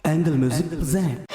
Angle Music present.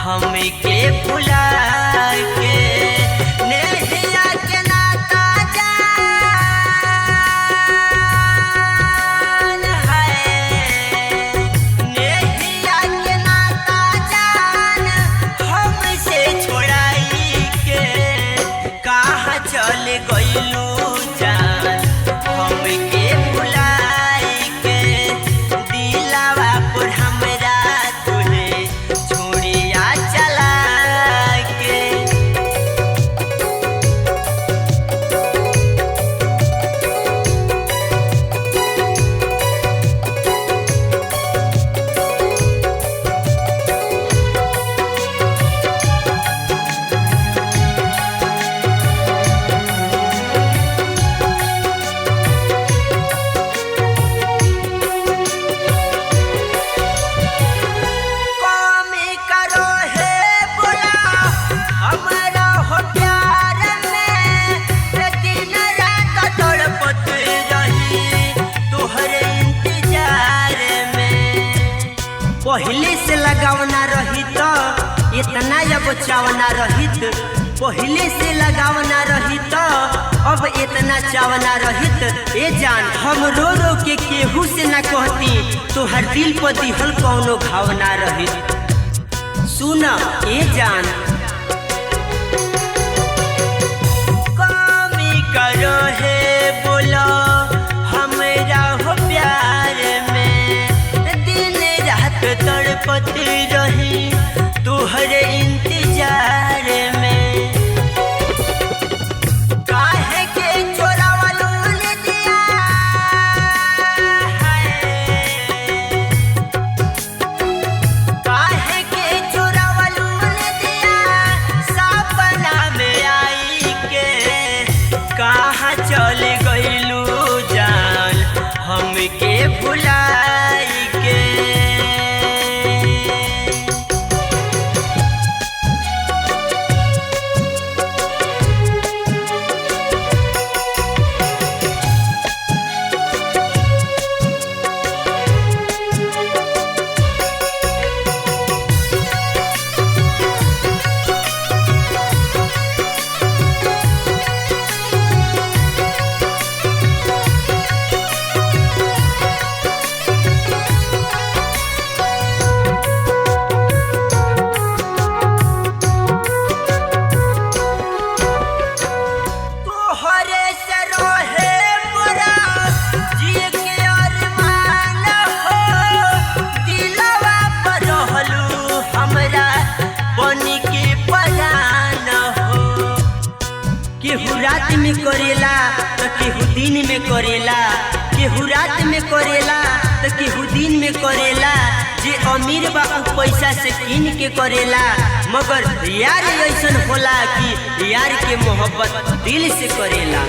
हमके भुला के नेहिया के नाता जान है, नेहिया के नाता जान हमसे छोड़ाई के कहाँ चल गइलू जान हमके भुलाई के दिलावा पर हमरा पहले से लगावना रहित इतना अब चावना रहित, पहले से लगावना रहित अब इतना चावना रहित। ए जान हम रो रो के केहू से न कहती तोहर दिल पर दिहल कौनो भावना रहित। सुन ए जान कमी करो है बोलो हमरा हो प्यार में दिन रात तड़पती रही तुहरे इंतजार में। काहे के चोरावलू दिया है, काहे के चोरावलू दिया सपना में आई के कहाँ चल गइलू जान हमके भुलाई के। केहू रात में करेला तो केहू दिन में करेला, केहू रात में करेला तो केहू दिन में करेला। जे अमीर बा उ पैसा से कीन के करेला, मगर यार ऐसन होला कि यार के मोहब्बत दिल से करेला।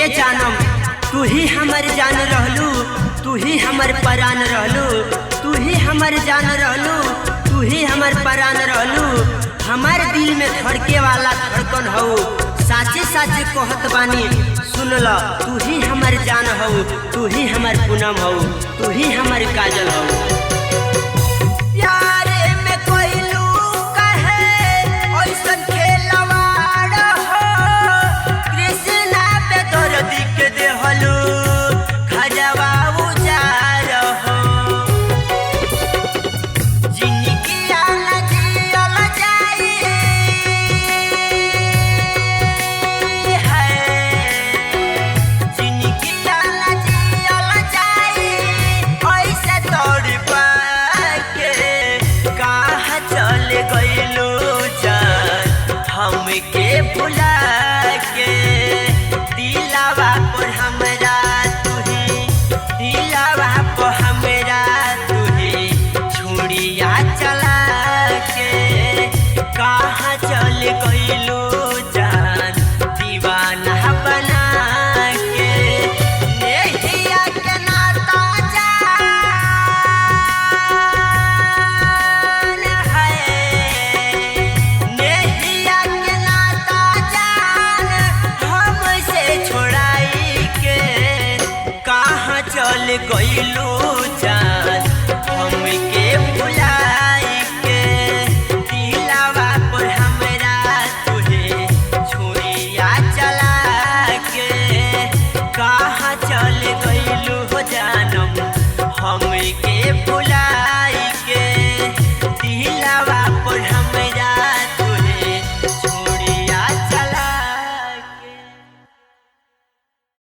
ए जानम तू ही हमर जान रहलू, तू ही हमर परान रहलू, तू ही हमर जान रहलू, तू ही हमर परान रहलू। हमार दिल में धड़के वाला धड़कन हऊ, साचे साचे कहत बानी सुन ल। तू ही हमर जान हऊ, तू ही हमर पूनम हऊ, तू ही हमर काजल हऊ। प्यारे में कोइलू कहे ओइसन खेलवाड़ हो, कृष्णा पे दर्दी के देहलू खजवा उजार हो। जिंदगी आला जियल जाई है, जिंदगी आला जियल जाई ऐसे तोड़ पाके कहाँ चल गइलू जान हमके भुला के। दिलावा पर हमरा तू ही, दिलावा पर हमरा तू ही छुड़िया चला के कहाँ चल गइलू जान दीवाना बना के। नेहिया के नाता जान है, नेहिया के नाता जान हमसे छोड़ाई के कहाँ चल गइलू